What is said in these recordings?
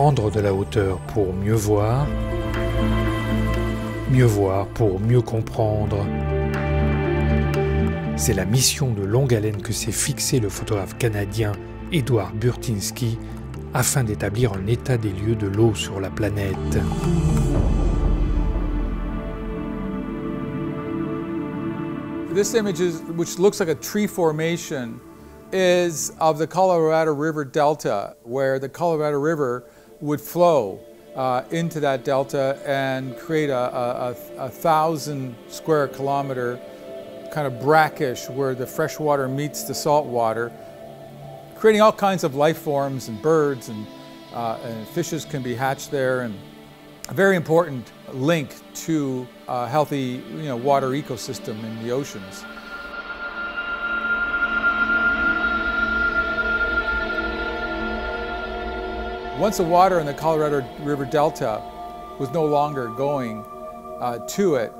Prendre de la hauteur pour mieux voir pour mieux comprendre. C'est la mission de longue haleine que s'est fixée le photographe canadien Burtynsky afin d'établir un état des lieux de l'eau sur la planète. This image, which looks like a tree formation, is of the Colorado River Delta, where the Colorado River would flow into that delta and create a 1,000 square kilometer kind of brackish where the fresh water meets the salt water, creating all kinds of life forms and birds and fishes can be hatched there, and a very important link to a healthy water ecosystem in the oceans. Once the water in the Colorado River Delta was no longer going to it,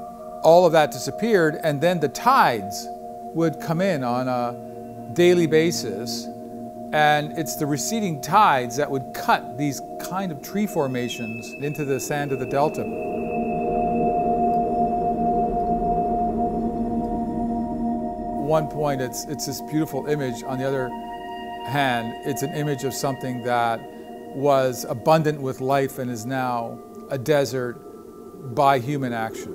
all of that disappeared, and then the tides would come in on a daily basis, and it's the receding tides that would cut these kind of tree formations into the sand of the delta. One point, it's this beautiful image. On the other hand, it's an image of something that was abundant with life and is now a desert by human action.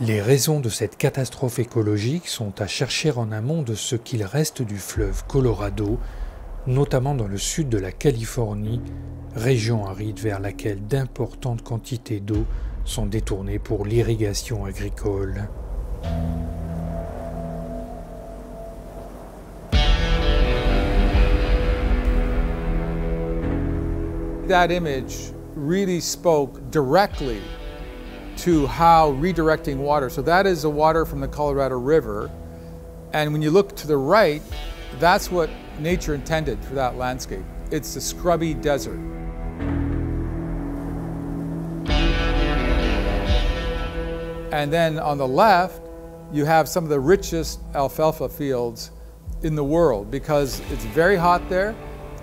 Les raisons de cette catastrophe écologique sont à chercher en amont de ce qu'il reste du fleuve Colorado, notamment dans le sud de la Californie, région aride vers laquelle d'importantes quantités d'eau sont détournées pour l'irrigation agricole. That image really spoke directly to how redirecting water, so that is the water from the Colorado River, and when you look to the right, that's what nature intended for that landscape. It's the scrubby desert. And then on the left, you have some of the richest alfalfa fields in the world because it's very hot there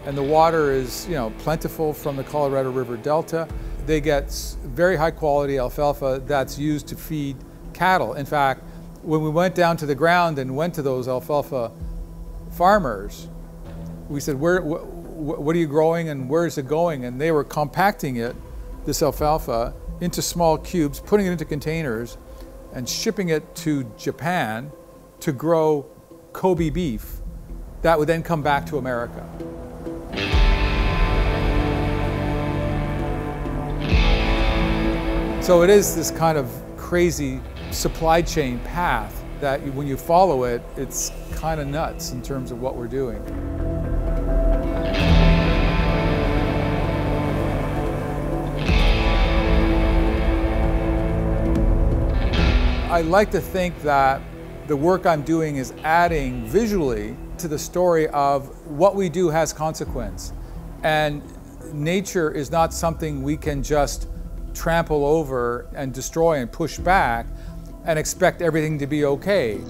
and the water is, plentiful from the Colorado River Delta. They get very high quality alfalfa that's used to feed cattle. In fact, when we went down to the ground and went to those alfalfa farmers, we said, what are you growing and where is it going? And they were compacting it, this alfalfa, into small cubes, putting it into containers and shipping it to Japan to grow Kobe beef that would then come back to America. So it is this kind of crazy supply chain path that when you follow it, it's kind of nuts in terms of what we're doing. I like to think that the work I'm doing is adding visually to the story of what we do has consequence. And nature is not something we can just trample over and destroy and push back and expect everything to be okay.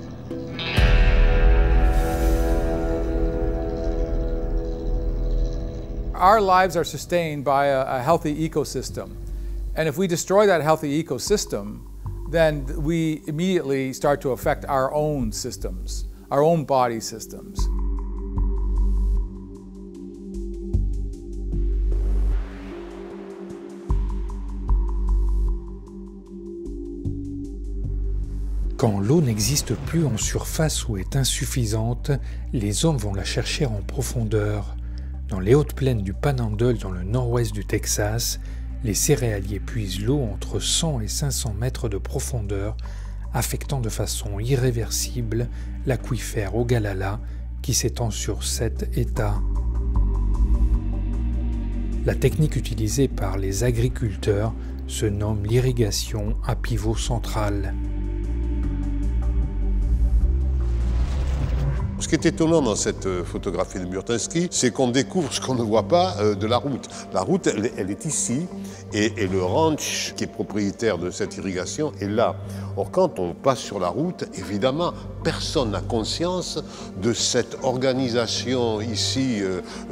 Our lives are sustained by a healthy ecosystem. And if we destroy that healthy ecosystem, then we immediately start to affect our own systems, our own body systems. Quand l'eau n'existe plus en surface ou est insuffisante, les hommes vont la chercher en profondeur. Dans les hautes plaines du Panhandle, dans le nord-ouest du Texas, les céréaliers puisent l'eau entre 100 et 500 mètres de profondeur, affectant de façon irréversible l'aquifère Ogallala qui s'étend sur 7 États. La technique utilisée par les agriculteurs se nomme l'irrigation à pivot central. Ce qui est étonnant dans cette photographie de Burtynsky, c'est qu'on découvre ce qu'on ne voit pas de la route. La route, elle est ici, et le ranch qui est propriétaire de cette irrigation est là. Or, quand on passe sur la route, évidemment, personne n'a conscience de cette organisation ici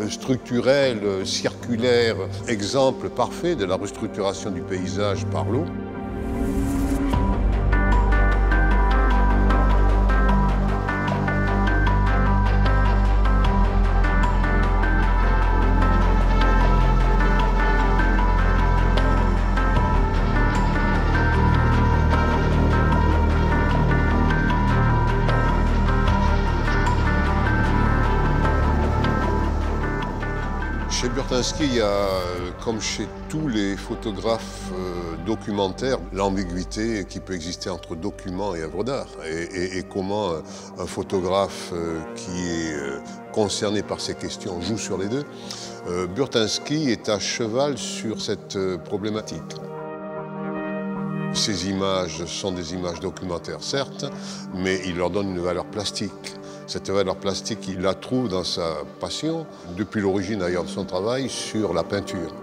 structurelle, circulaire, exemple parfait de la restructuration du paysage par l'eau. Chez Burtynsky, il y a, comme chez tous les photographes documentaires, l'ambiguïté qui peut exister entre document et œuvre d'art. Et comment un photographe qui est concerné par ces questions joue sur les deux. Burtynsky est à cheval sur cette problématique. Ces images sont des images documentaires, certes, mais il leur donne une valeur plastique. Cette valeur plastique, il la trouve dans sa passion, depuis l'origine d'ailleurs de son travail, sur la peinture.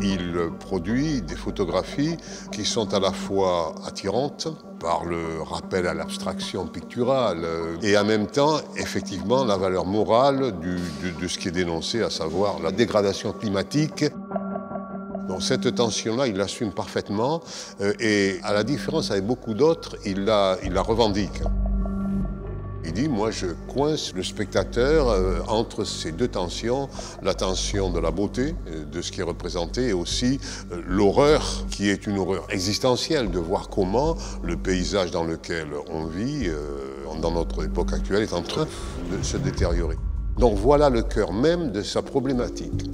Il produit des photographies qui sont à la fois attirantes, par le rappel à l'abstraction picturale, et en même temps, effectivement, la valeur morale de ce qui est dénoncé, à savoir la dégradation climatique. Donc cette tension-là, il l'assume parfaitement, et à la différence avec beaucoup d'autres, il la revendique. Il dit, moi je coince le spectateur entre ces deux tensions, la tension de la beauté, de ce qui est représenté, et aussi l'horreur, qui est une horreur existentielle, de voir comment le paysage dans lequel on vit, dans notre époque actuelle, est en train de se détériorer. Donc voilà le cœur même de sa problématique.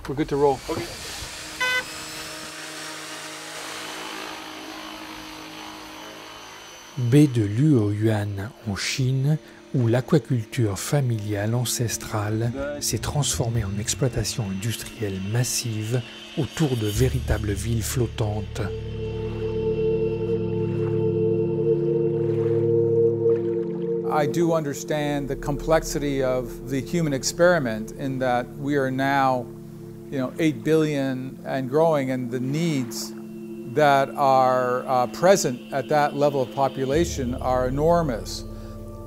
We're good to roll. Okay. Baie de Luoyuan en Chine, où l'aquaculture familiale ancestrale s'est transformée en exploitation industrielle massive autour de véritables villes flottantes. I do understand the complexity of the human experiment in that we are now, 8 billion and growing, and the needs that are present at that level of population are enormous.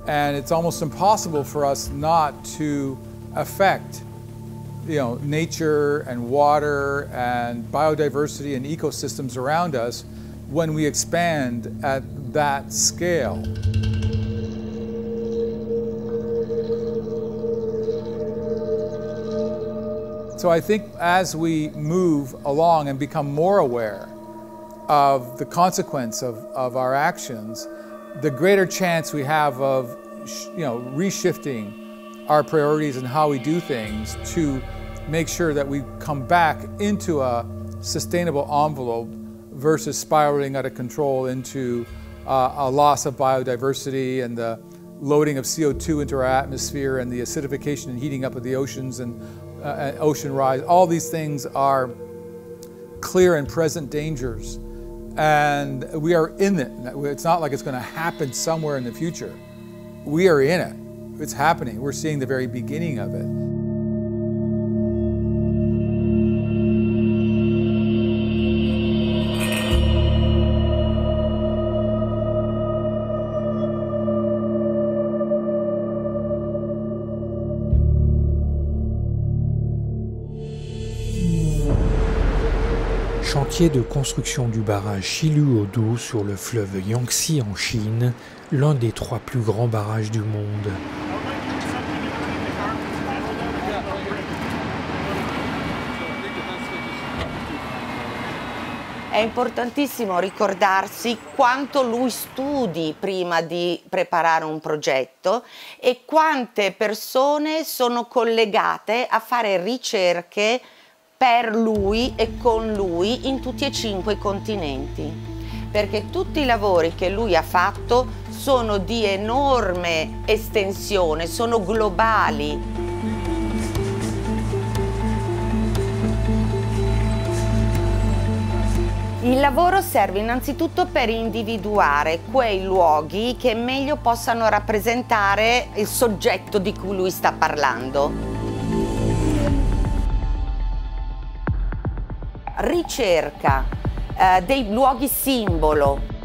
And it's almost impossible for us not to affect, nature and water and biodiversity and ecosystems around us when we expand at that scale. So I think as we move along and become more aware of the consequence of our actions, the greater chance we have of, reshifting our priorities and how we do things to make sure that we come back into a sustainable envelope versus spiraling out of control into a loss of biodiversity and the loading of CO2 into our atmosphere and the acidification and heating up of the oceans and ocean rise. All these things are clear and present dangers. And we are in it. It's not like it's going to happen somewhere in the future. We are in it. It's happening. We're seeing the very beginning of it. Chantier de construction du barrage Shiluodo sur le fleuve Yangtze en Chine, l'un des 3 plus grands barrages du monde. È importantissimo ricordarsi quanto lui studi prima di preparare un progetto e quante persone sono collegate a fare ricerche per lui e con lui in tutti e 5 i continenti. perché tutti i lavori che lui ha fatto sono di enorme estensione, sono globali. Il lavoro serve innanzitutto per individuare quei luoghi che meglio possano rappresentare il soggetto di cui lui sta parlando. Ricerca dei luoghi simbolo.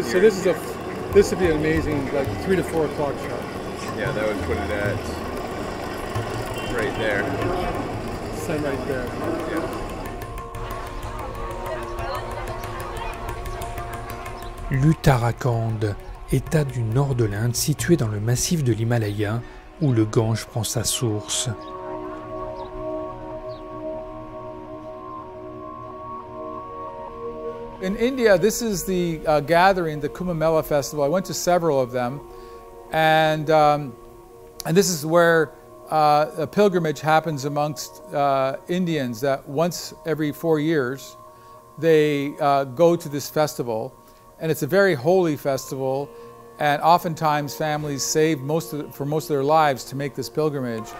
So this would be an amazing, like 3 to 4 o'clock shot. Yeah, that would put it at right there. Sun right there. Yeah. L'Uttarakhand, état du nord de l'Inde situé dans le massif de l'Himalaya où le Gange prend sa source. In India, this is the gathering, the Kumbh Mela festival. I went to several of them, and this is where a pilgrimage happens amongst Indians that once every 4 years they go to this festival, and it's a very holy festival, and oftentimes families save for most of their lives to make this pilgrimage.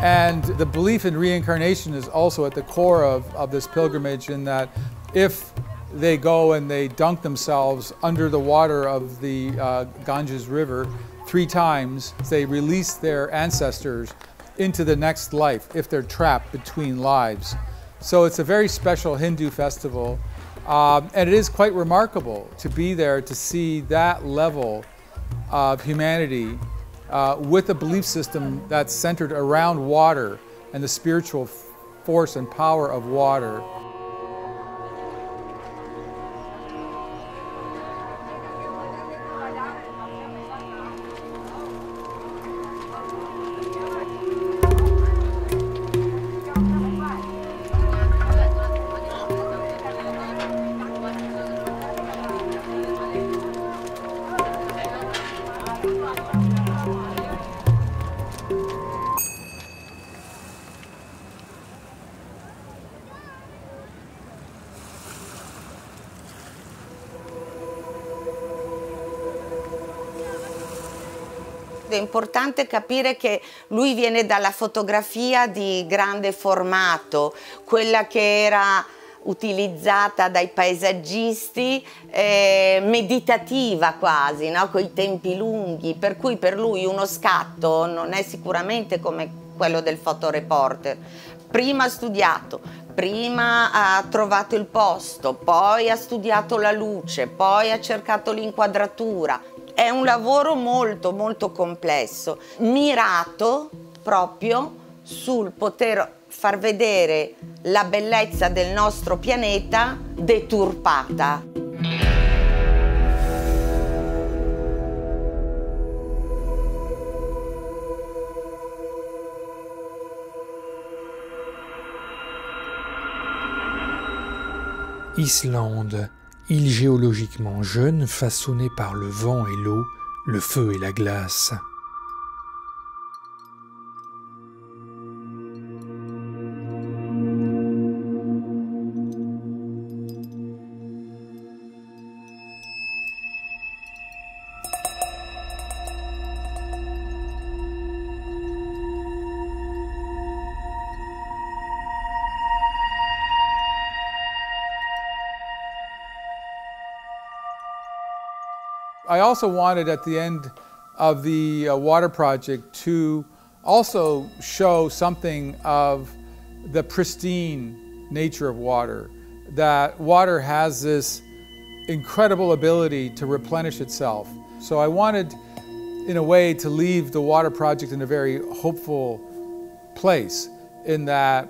And the belief in reincarnation is also at the core of this pilgrimage, in that if they go and they dunk themselves under the water of the Ganges River 3 times, they release their ancestors into the next life if they're trapped between lives. So it's a very special Hindu festival, and it is quite remarkable to be there to see that level of humanity with a belief system that's centered around water and the spiritual force and power of water. È importante capire che lui viene dalla fotografia di grande formato, quella che era utilizzata dai paesaggisti, meditativa quasi, no? Con i tempi lunghi, per cui per lui uno scatto non è sicuramente come quello del fotoreporter. Prima ha studiato, prima ha trovato il posto, poi ha studiato la luce, poi ha cercato l'inquadratura. È un lavoro molto molto complesso, mirato proprio sul poter far vedere la bellezza del nostro pianeta deturpata. Islande, île géologiquement jeune, façonnée par le vent et l'eau, le feu et la glace. I also wanted at the end of the water project to also show something of the pristine nature of water, that water has this incredible ability to replenish itself. So I wanted in a way, to leave the water project in a very hopeful place, in that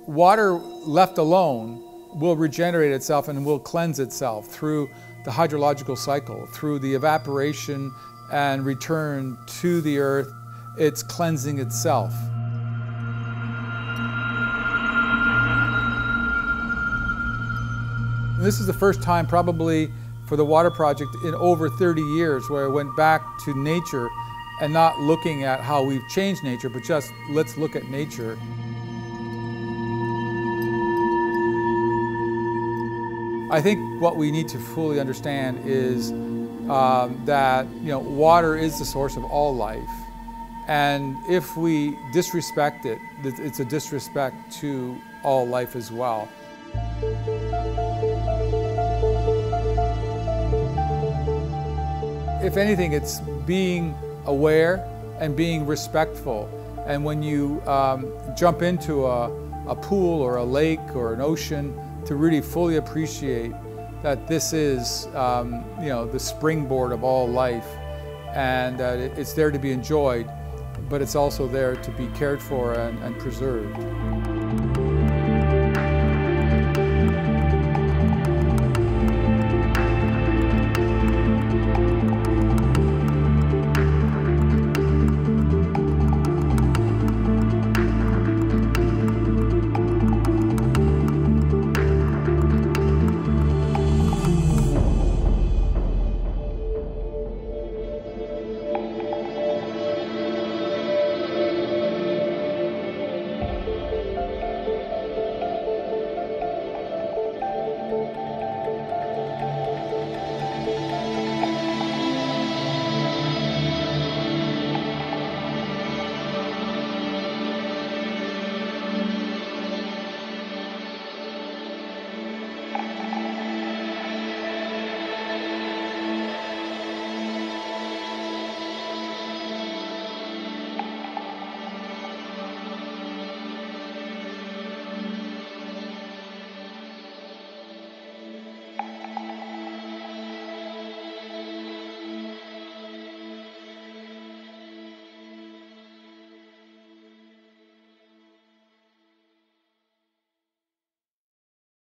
water left alone will regenerate itself and will cleanse itself through the hydrological cycle, through the evaporation and return to the earth. It's cleansing itself. And this is the first time probably for the water project in over 30 years where I went back to nature and not looking at how we've changed nature, but just let's look at nature. I think what we need to fully understand is that water is the source of all life, and if we disrespect it, it's a disrespect to all life as well. If anything, it's being aware and being respectful. And when you jump into a pool or a lake or an ocean, to really fully appreciate that this is the springboard of all life, and that it's there to be enjoyed, but it's also there to be cared for and preserved.